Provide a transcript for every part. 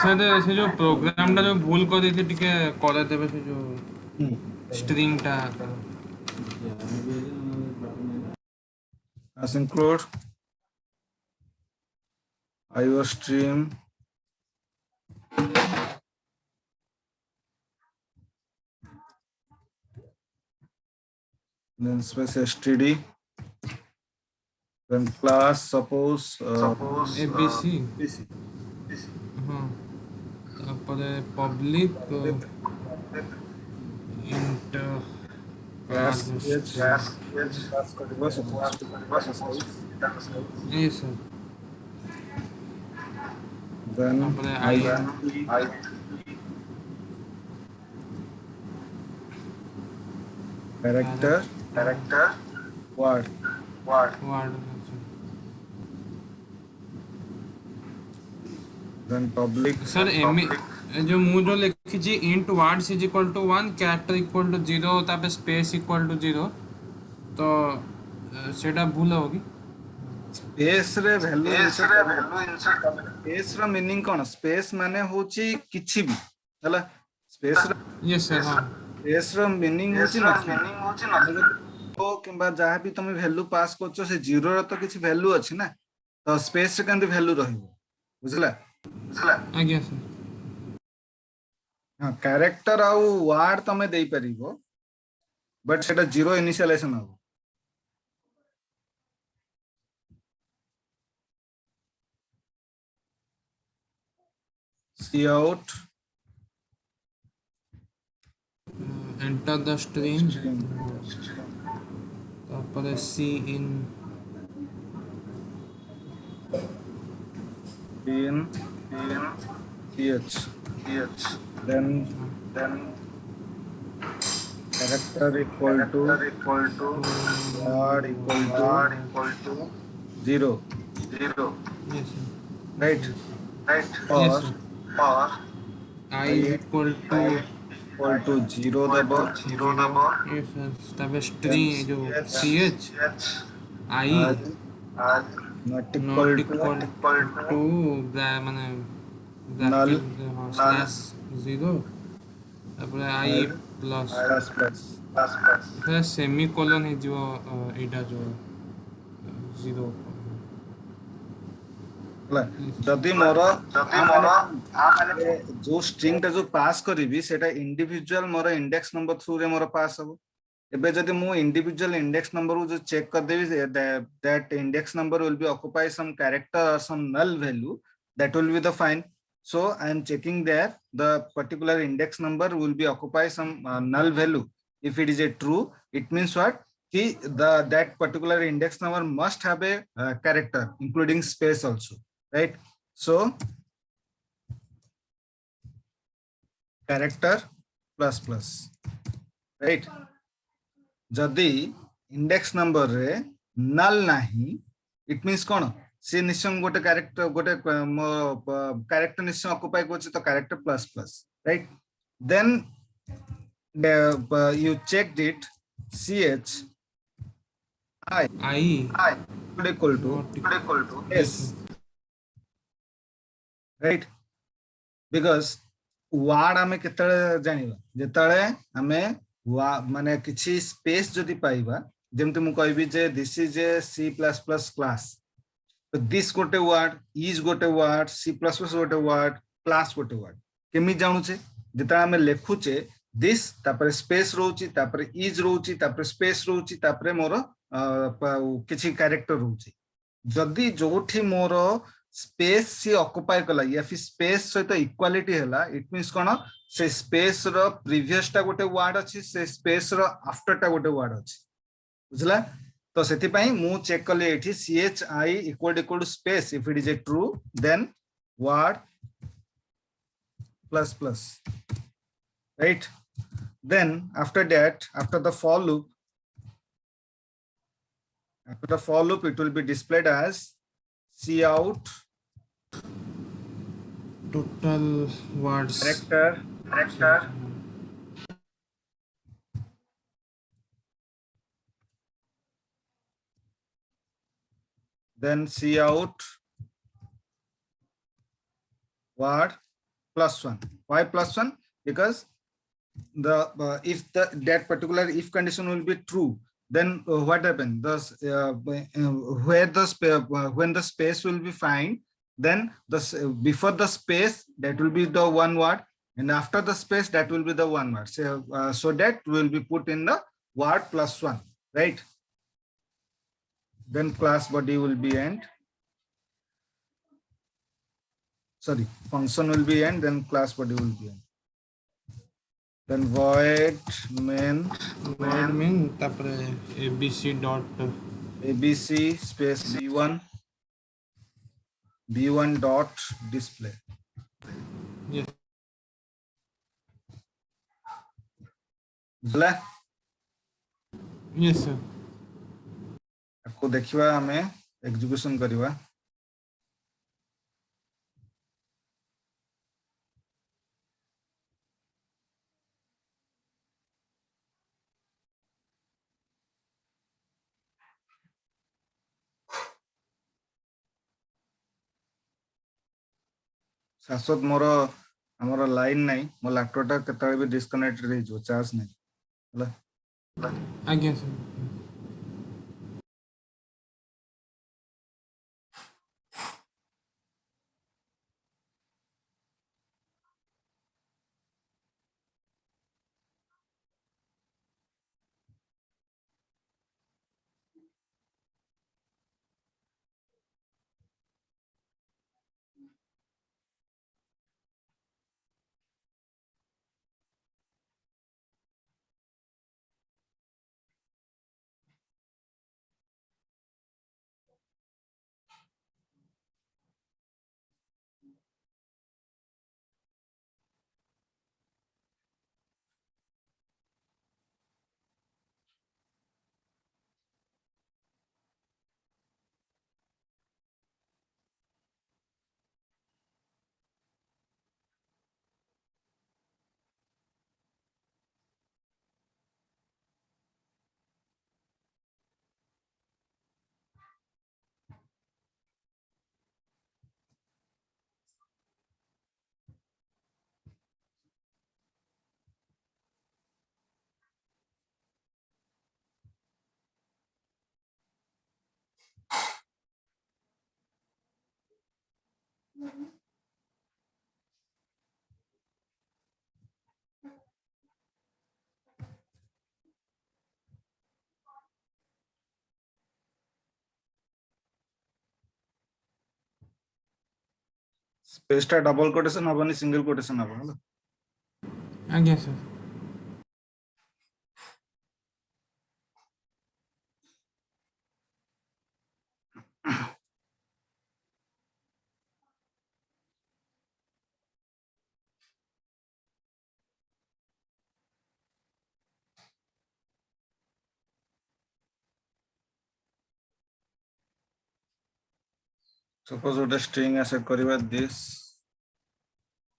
Sir से जो programme टा जो भूल कर देते टिके कर देबे से जो स्ट्रिंग टा as include IO stream then space std then class suppose abc हाँ तापरे public int class yes sir then I character word then public sir एम जो मु जो लिखी जी int words is equal to 1 character equal to 0 तापे space equal to 0 तो सेटा भूल होगी स्पेस रे वैल्यू स्पेस रो मीनिंग कोन स्पेस माने होची किछि भी हला स्पेस यस सर हां स्पेस रो मीनिंग होची न तो किबा जहा भी तुम वैल्यू पास करछो से 0 रो तो किछि वैल्यू अछि ना तो स्पेस रे केंति वैल्यू रहिबो बुझला आज्ञा सर हां कैरेक्टर आ वर्ड तमे देई परिबो बट सेटा 0 इनिशियलाइजेशन हो cout enter the string तापरे c in ch then character equal to word equal to 0 yes sir right yes sir I equal to 0 दबो yes sir तापे string जो ch I not not equal equal to माने null slash 0 तापरे I plus फिर semicolon है जो एटा जो 0 जदि मोर जो स्ट्रिंग टा जो पास करिवि सेटा इंडिविजुअल मोर इंडेक्स नंबर थ्रू रे मोर पास हो एबे जदि मु इंडिविजुअल इंडेक्स नंबर जो चेक कर देबी that index number will be occupy some character और some null value that will be the fine so I am checking there the particular index number will be occupy some null value if it is a true it means what ki that particular index number must have a character including space also right so character plus plus right जदि index number रे नल नाही it means कोन से निश्चय गोटे character निश्चय occupy करछि तो character plus plus right then you checked it ch I equal to s right because word आमे केतळे जानिबा जेतळे आमे माने किछि स्पेस जदि पाइबा जेमते मु कहबी जे this is a C++ class तो दिस गोटे वर्ड इज गोटे वर्ड C++ गोटे वर्ड क्लास गोटे वर्ड केमि जानु छे जेता हमें लेखुचे दिस तापर स्पेस रहउची तापर इज रहउची तापर स्पेस रहउची तापर मोर किछि कैरेक्टर रहउची जदि जोठी मोर स्पेस सी ऑक्युपाई कला या फिर स्पेस सहित इक्वालिटी हैला इट मींस कोन से स्पेस रो प्रीवियस टा गोटे वर्ड अछि से स्पेस रो आफ्टर टा गोटे वर्ड अछि बुझला तो सेति पई मु चेक करले एठी chi equal to space if it is a true then word plus plus right then after that after the for loop it will be displayed as cout total words character then cout word +1. Why +1? Because the if that particular if condition will be true, then what happen? Where when the space will be found, then before the space that will be the one word, and after the space that will be the one word. So that will be put in the word +1, right? Then class body will be end. Sorry, function will be end, then class body will be end. Then void main তারপরে abc dot abc space b1 dot display. yes बुझला? yes sir आपको देखिवा हमें execution करिवा. शाश्वत मोर हमर line नहीं, मो laptop केतळे भी disconnected रही जो चार्ज नहीं हला. ଆଜ୍ଞା sir स्पेस टा डबल कोटेशन हबनी, सिंगल कोटेशन हबो हला. ଆଜ୍ଞା sir Suppose what a string as a kariba, this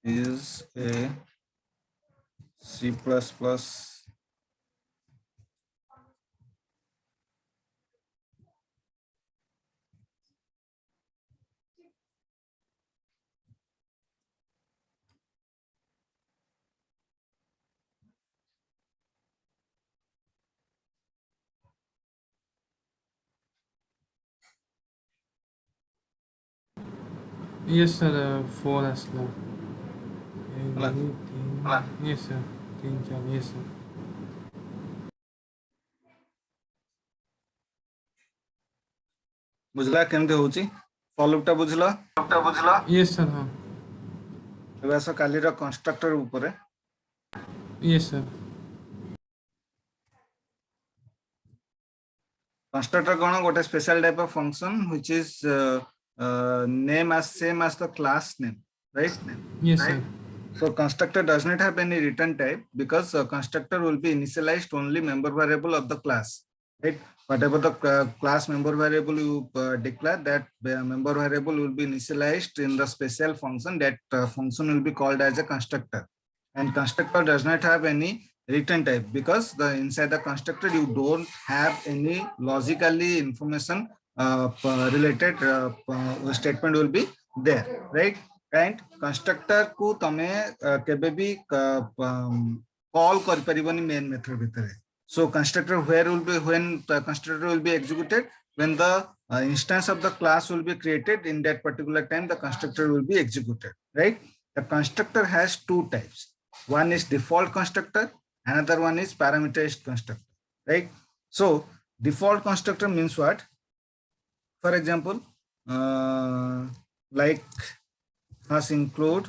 is a C++ yes sir 4 আসলো ହେଲା. yes sir 3 4 yes sir बुझला केमते होची फॉर लूप टा बुझला yes sir हाँ एबे आस काली रो कंस्ट्रक्टर ऊपर yes sir constructor कोन गोटे special type of function which is name as same as the class name, right? yes sir So constructor does not have any return type because constructor will be initialized only member variable of the class, right? Whatever the class member variable you declare, that member variable will be initialized in the special function. That function will be called as a constructor, and constructor does not have any return type because the inside the constructor you don't have any logically information related statement will be there, right? And constructor को तमे केबे भी call कर परिबनी main method भितरे. So constructor where will be when the constructor will be executed when the instance of the class will be created in that particular time the constructor will be executed, right? The constructor has two types. One is default constructor, another one is parameterized constructor, right? So default constructor means what? For example, like has include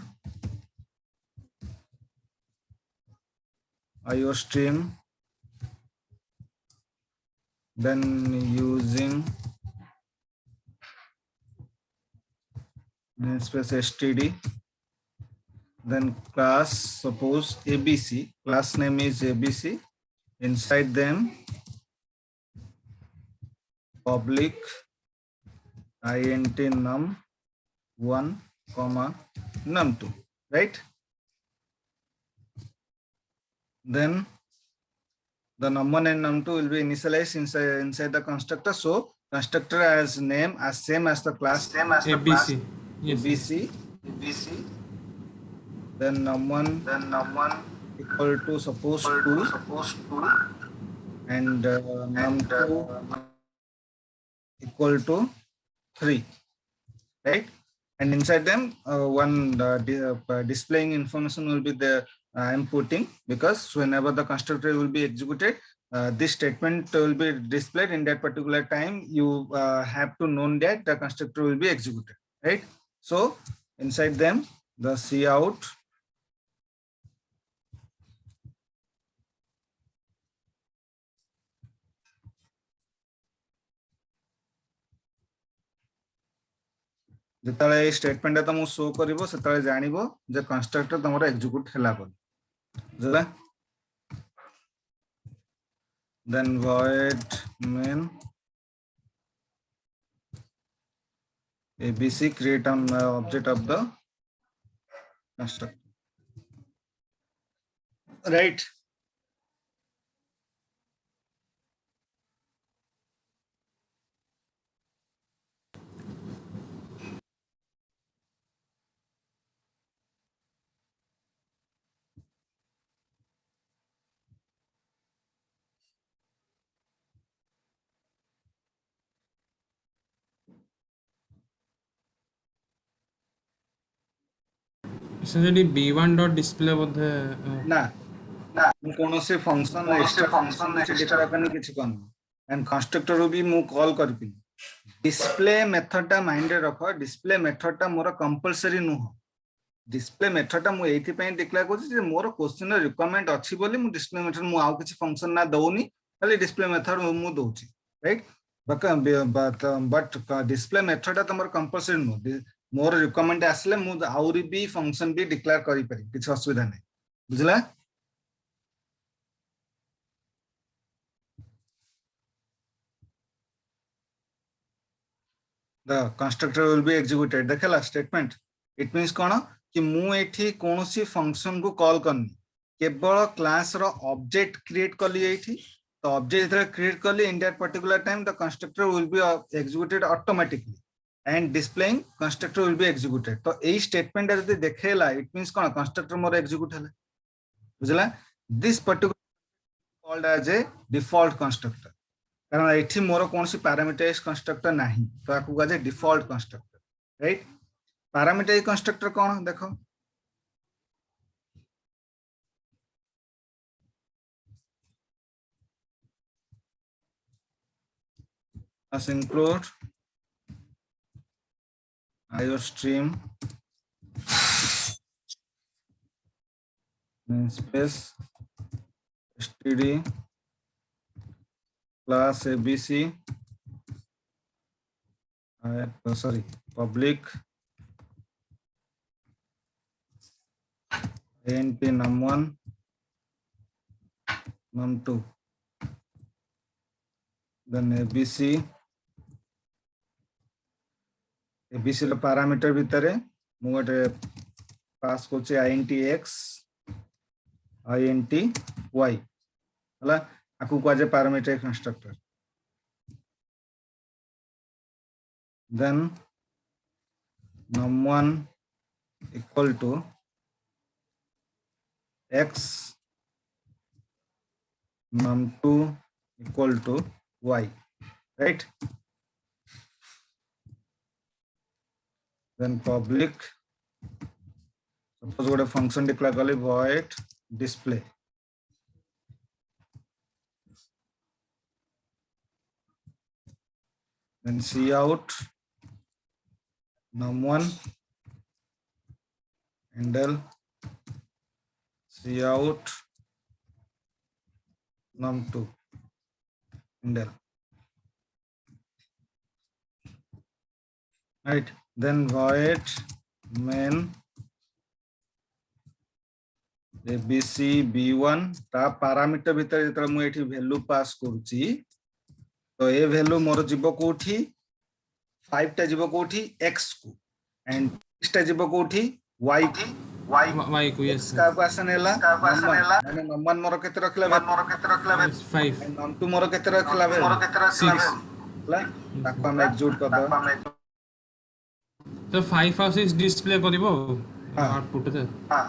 IO stream, then using namespace std, then class suppose abc, class name is abc, inside them public int num1 comma num2, right? Then the num1 and num2 will be initialized inside the constructor. So constructor as name as same as the class ABC. Yes, abc. Then num1 equal to suppose 2 and num2 equal to 3, right? And inside them one displaying information will be the I'm putting, because whenever the constructor will be executed, this statement will be displayed in that particular time. You have to know that the constructor will be executed, right? So inside them the cout जितले statement तुमको show करिवो सेतले जानिबो जे constructor तमरो execute हैला बोल जला. Then void main abc create an object of the constructor, right? essentially b1 dot display बोधे ना कौन से function extra function declare करने किछि कोन एंड कंस्ट्रक्टर भी मु कॉल करपि डिस्प्ले मेथड टा माइंड रे रखो. डिस्प्ले मेथड टा मोर कंपलसरी नु हो. डिस्प्ले मेथड टा मु एथि पय डिक्लेयर करछि जे मोर क्वेश्चन रिक्वायरमेंट अछि बोली मु डिस्प्ले मेथड मु आउ किछि फंक्शन ना दउनी खाली डिस्प्ले मेथड मु दउछि, राइट? बट डिस्प्ले मेथड टा तमर कंपलसरी नु. मोर रिक्वायरमेंट आसले मु आउरी भी फंक्शन भी डिक्लेयर करि पारि, किछि असुविधा नै. बुझला? The constructor will be executed. देखला स्टेटमेंट. इट मींस कोन कि मु एठी कोनोसी फंक्शन को कॉल करनी, केवल क्लास रो ऑब्जेक्ट क्रिएट करली एठी. तो ऑब्जेक्ट जब क्रिएट करली in that particular time the constructor will be executed automatically and displaying constructor will be executed. तो एई स्टेटमेंट जदी देखेला इट मींस कोन कंस्ट्रक्टर मोर एक्जीक्यूट हला. बुझला? This particular called as a default constructor. कारण एठी मोर कोनसी पैरामीटराइज्ड कंस्ट्रक्टर नाही, तो आकु गाजे default constructor, right? Parameterized constructor कोन देखो. as include IO stream namespace std class abc sorry public int num1 num2 then abc रो पैरामीटर भितरे मु गोटे पास करछि int x int y हला. आकु को जे parameter constructor then num1 equal to x, num2 equal to y, right? Then public, suppose what a function declare kali void display, then cout num1 handle cout num2 handle, right? Then void main abc b1 ता parameter भितर जेतरा मु एठी value pass करूची तो ए value मोर जीवो कोठी 5 टा जीवो कोठी x को एंड 6 टा जीवो कोठी y को y को yes का क्वेश्चन हैला माने नंबर मोर केते रखला 5 एंड नम टू मोर केते रखला 6 ला ताको हम एक्सिक्यूट कर दो तो 5 और 6 डिस्प्ले करिवो हाँ। आउटपुट रे हां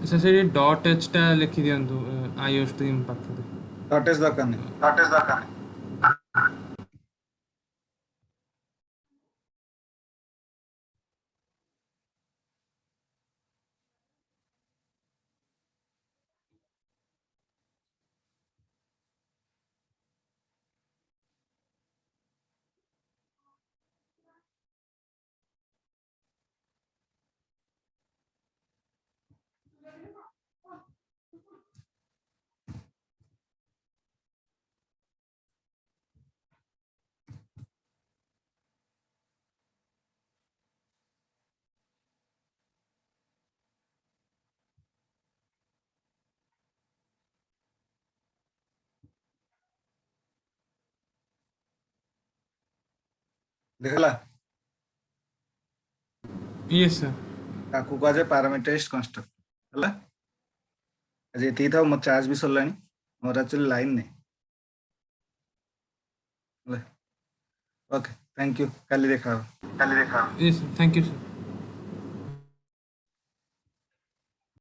अच्छा से डॉट एच टा लिखि दियंतु आईओ स्ट्रीम पाखरे दैट इज द कनेक्ट देखला यस सर ताकू का जे पैरामीटराइज्ड कंस्ट्रक्ट हला आज एती था मो चार्ज भी सरलानी मोर एक्चुअली लाइन नहीं हला ओके थैंक यू काली देखा यस थैंक यू सर